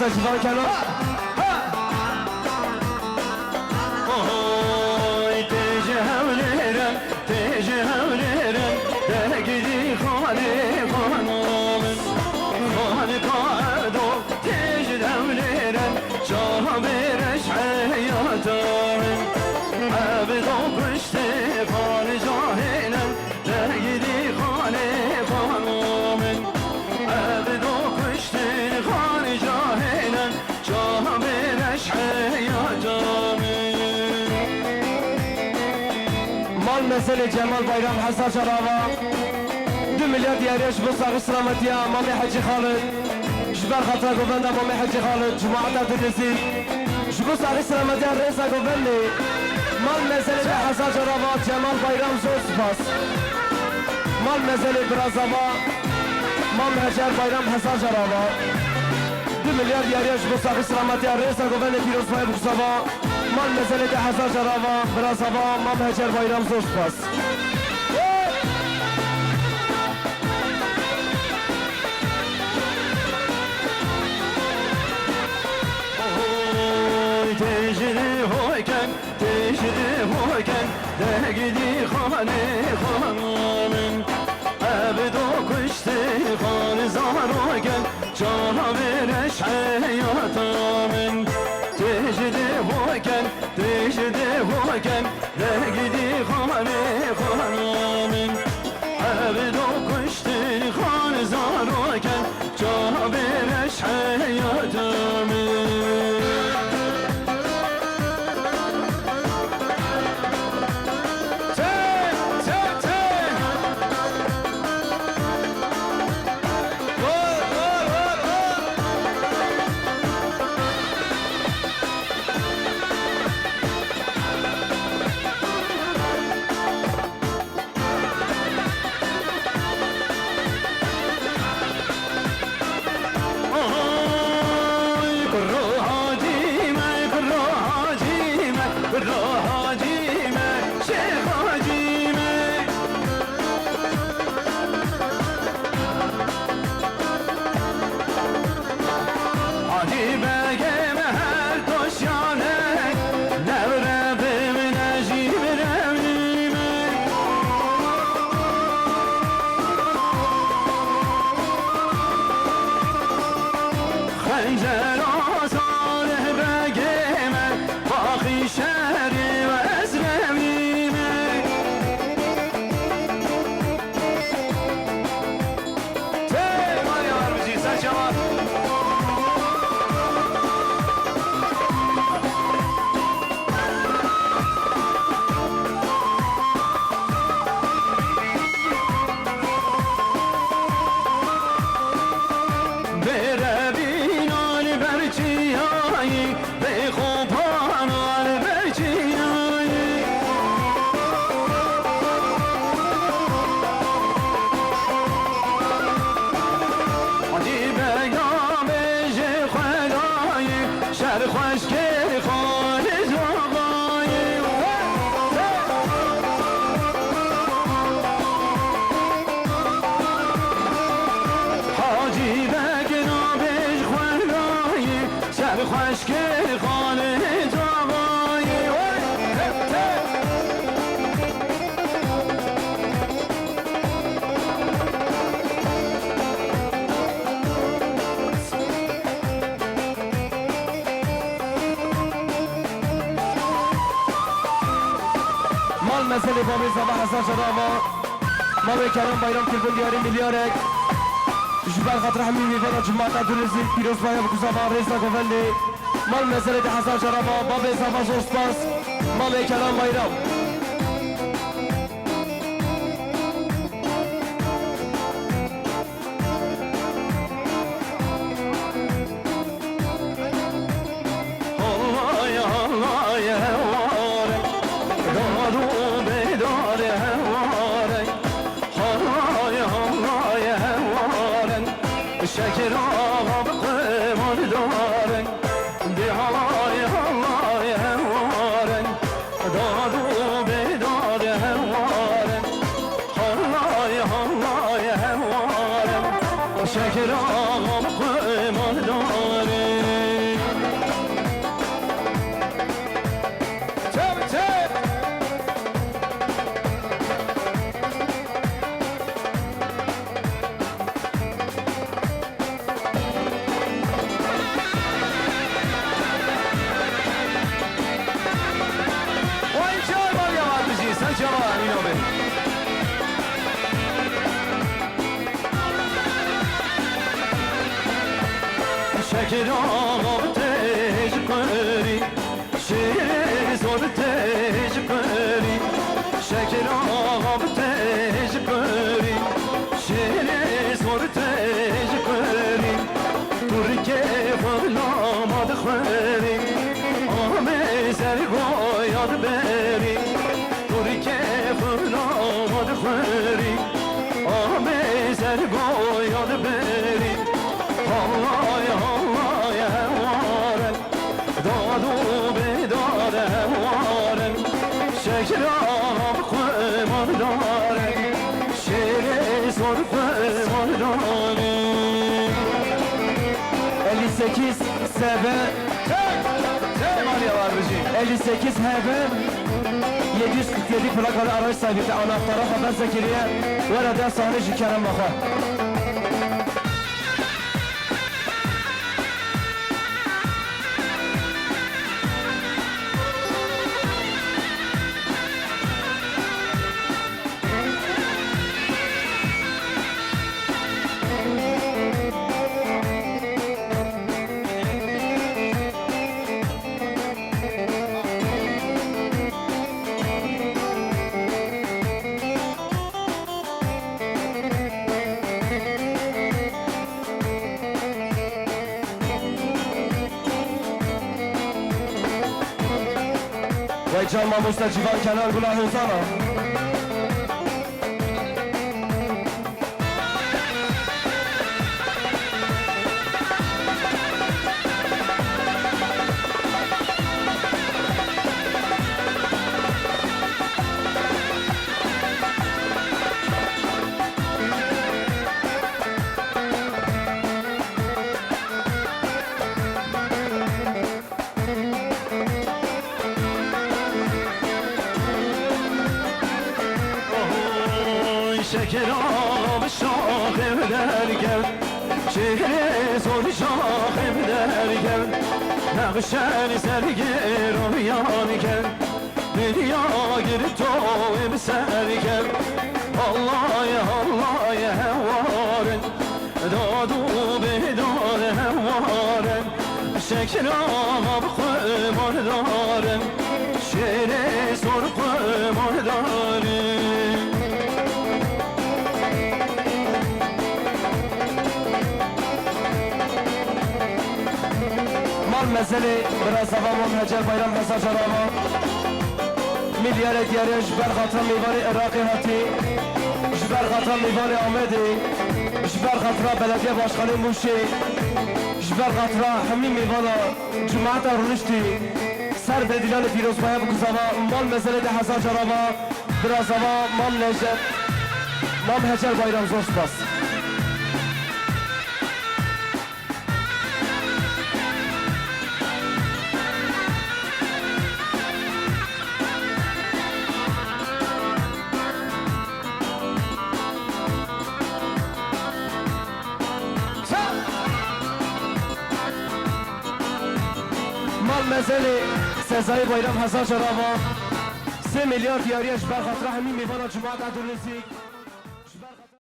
باشی فان کنار اوی تجاهلرم دگلی خانه خانم خانه کادو تجاهلرم شاه برش حیاتم عبدو کشته خانه جاهلم دگلی خانه خانم عبدو کشته خانه جاهلم شاه برش حیاتم مال مثل جمال بایرام حسن شراوا 2 میلیارد دیاریش بو ساقی سلامتی مامی حجی خالد جبر خطا گوبند مامی حجی خالد جماعت عبدالرزی جبو ساقی سلامتی رئیس گوبندی مال مثل حسن شراوا جمال بایرام زور سپاس مال مثل برازاوا مام هجر بایرام حسن شراوا 2 میلیارد دیاریش بو ساقی سلامتی رئیس گوبند پیروز پای بکساوا مال مثل حسن شراوا برازاوا مام هجر بایرام زور سپاس تجري هوكن دقدي خاني خانمن عبدو كشتي خان زاروكن جانا برش حياتامن تجري هوكن دقدي خاني خانمن عبدو كشتي خان زاروكن جانا برش حياتامن مسئله بابی صباح حسن شراوا ما به کرم بایرام تلفن دیاری میلیارک جبال خاطر همین میفادا جماعت عبدالرزی پیروز بایا بکوزاوا رئیس گوفندی مال مسئله حسن شراوا بابی صباح زوستاس ما به کرم بایرام شکر آقا قیمان دارن دی حالای حالای هموارن دادو بیداد هموارن حالای حالای هموارن شکر آقا قیمان دارن Cema Emin abi. Şeker ağam tecrübeli, şehir zor tecrübeli. Şeker ağam tecrübeli, şehir zor tecrübeli. Türkiye fırlamadı khveri, amezer goyad beri. Türkiye fırlamadı khveri, amezer goyad beri. Allah ya Allah ya hevaren, dadu bedar hevaren. Şeker ağam kıymardaren, şehre zor kıymardaren. 58 SB Maliye var bizi. 58 HB 747 plakalı araç sahibi anahtara haber Zekeriye ve radya sahne Kerem Baha. Ve Can Mamus'ta Civan Kenan Gula Huzana. Şeker ağam şah evler gel, şehre zor şah evler gel. Nakşen sergir o yan gel, dünya gir toğum ser gel. Allah ya Allah ya hevaren, dadu bedar hevaren. Şeker ağam kıymardaren, şehre zor kıymardaren. Mal mesele biraz zaman Hacer Bayram Hasan Şarava milyar diyare jber khatra mivani Iraqi hati jber khatra mivani Ahmedi jber khatra belediye başkanı Muşi jber khatra hemi mivana Cuma'ta Rüşti ser bedilan Firozbaya bu kuzava mal mesele de Hasan Şarava biraz zaman mal Necdet mal Hacer Bayram zor spas. Mal mesele Sezai Bayram Hasan Şarava 3 milyar diyariye jber khatra hemi mivana Cuma'ta Rüşti